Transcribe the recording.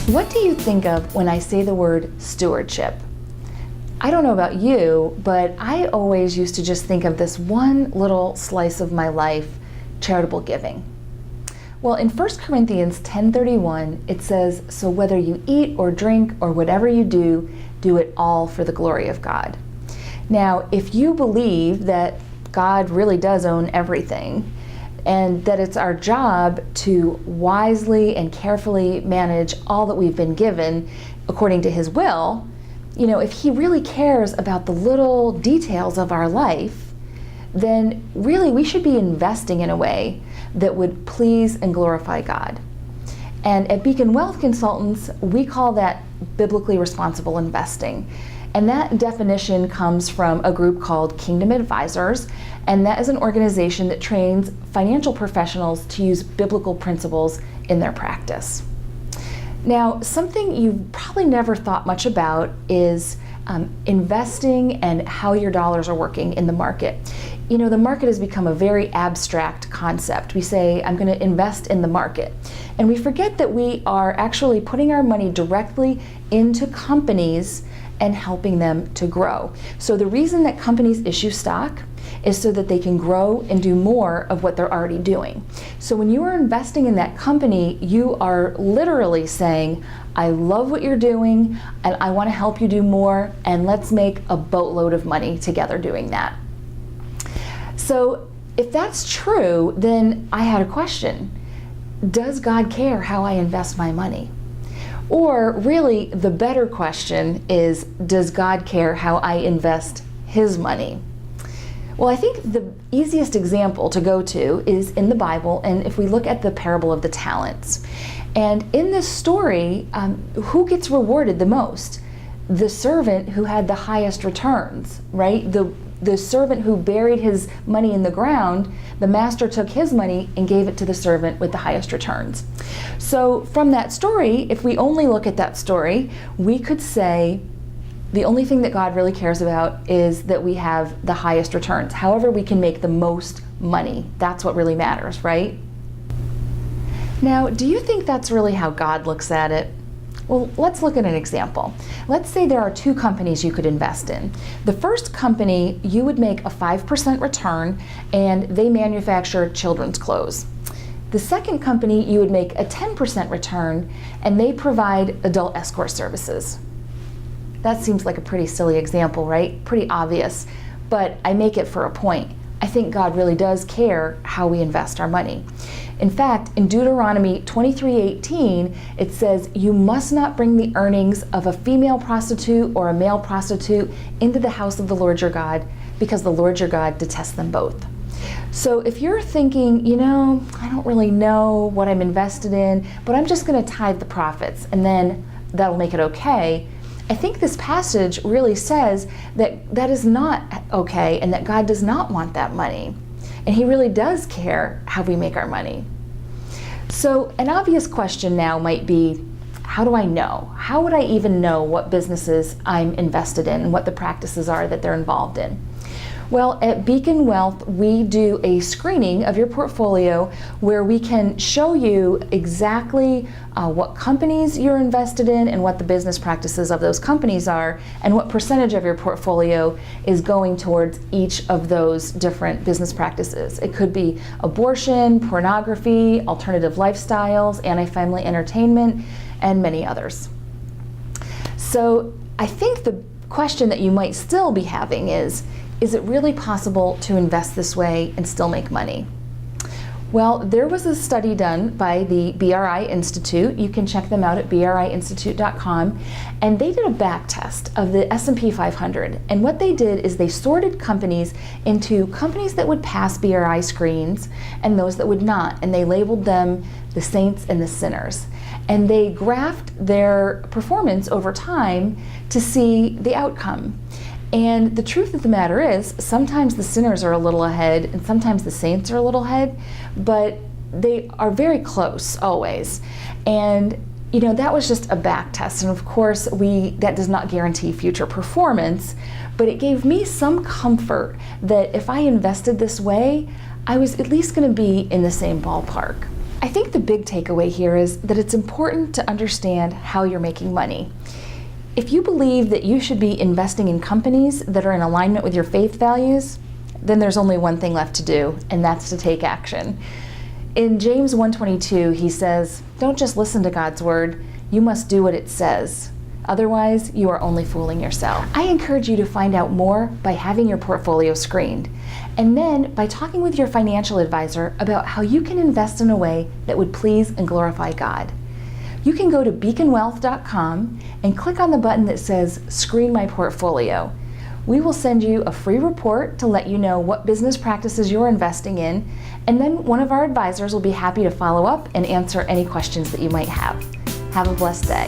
What do you think of when I say the word stewardship? I don't know about you, but I always used to just think of this one little slice of my life, charitable giving. Well, in 1 Corinthians 10:31, it says, "So whether you eat or drink or whatever you do, do it all for the glory of God." Now, if you believe that God really does own everything, and that it's our job to wisely and carefully manage all that we've been given according to His will, if He really cares about the little details of our life, then really we should be investing in a way that would please and glorify God. And at Beacon Wealth Consultants, we call that biblically responsible investing. And that definition comes from a group called Kingdom Advisors, and that is an organization that trains financial professionals to use biblical principles in their practice. Now, something you probably never thought much about is investing and how your dollars are working in the market. The market has become a very abstract concept. We say, I'm going to invest in the market. And we forget that we are actually putting our money directly into companies and helping them to grow. So the reason that companies issue stock is so that they can grow and do more of what they're already doing. So when you are investing in that company, you are literally saying, I love what you're doing and I want to help you do more, and let's make a boatload of money together doing that. So if that's true, then I had a question. Does God care how I invest my money? Or really, the better question is, does God care how I invest His money? Well, I think the easiest example to go to is in the Bible, and if we look at the parable of the talents. And in this story, who gets rewarded the most? The servant who had the highest returns, right? The servant who buried his money in the ground, the master took his money and gave it to the servant with the highest returns. So from that story, if we only look at that story, we could say the only thing that God really cares about is that we have the highest returns. However, we can make the most money. That's what really matters, right? Now, do you think that's really how God looks at it? Well, let's look at an example. Let's say there are two companies you could invest in. The first company, you would make a 5% return, and they manufacture children's clothes. The second company, you would make a 10% return, and they provide adult escort services. That seems like a pretty silly example, right? Pretty obvious, but I make it for a point. I think God really does care how we invest our money. In fact, in Deuteronomy 23:18, it says, "You must not bring the earnings of a female prostitute or a male prostitute into the house of the Lord your God, because the Lord your God detests them both." So if you're thinking, I don't really know what I'm invested in, but I'm just going to tithe the profits and then that'll make it okay, I think this passage really says that that is not okay and that God does not want that money. And He really does care how we make our money. So an obvious question now might be, how do I know? How would I even know what businesses I'm invested in and what the practices are that they're involved in? Well, at Beacon Wealth, we do a screening of your portfolio where we can show you exactly what companies you're invested in and what the business practices of those companies are, and what percentage of your portfolio is going towards each of those different business practices. It could be abortion, pornography, alternative lifestyles, anti-family entertainment, and many others. So I think the question that you might still be having is it really possible to invest this way and still make money? Well, there was a study done by the BRI Institute. You can check them out at briinstitute.com. And they did a back test of the S&P 500. And what they did is they sorted companies into companies that would pass BRI screens and those that would not. And they labeled them the saints and the sinners. And they graphed their performance over time to see the outcome. And the truth of the matter is, sometimes the sinners are a little ahead and sometimes the saints are a little ahead, but they are very close always. And that was just a back test. And of course, that does not guarantee future performance, but it gave me some comfort that if I invested this way, I was at least going to be in the same ballpark. I think the big takeaway here is that it's important to understand how you're making money. If you believe that you should be investing in companies that are in alignment with your faith values, then there's only one thing left to do, and that's to take action. In James 1:22, he says, "Don't just listen to God's word, you must do what it says. Otherwise, you are only fooling yourself." I encourage you to find out more by having your portfolio screened, and then by talking with your financial advisor about how you can invest in a way that would please and glorify God. You can go to beaconwealth.com and click on the button that says Screen My Portfolio. We will send you a free report to let you know what business practices you're investing in, and then one of our advisors will be happy to follow up and answer any questions that you might have. Have a blessed day.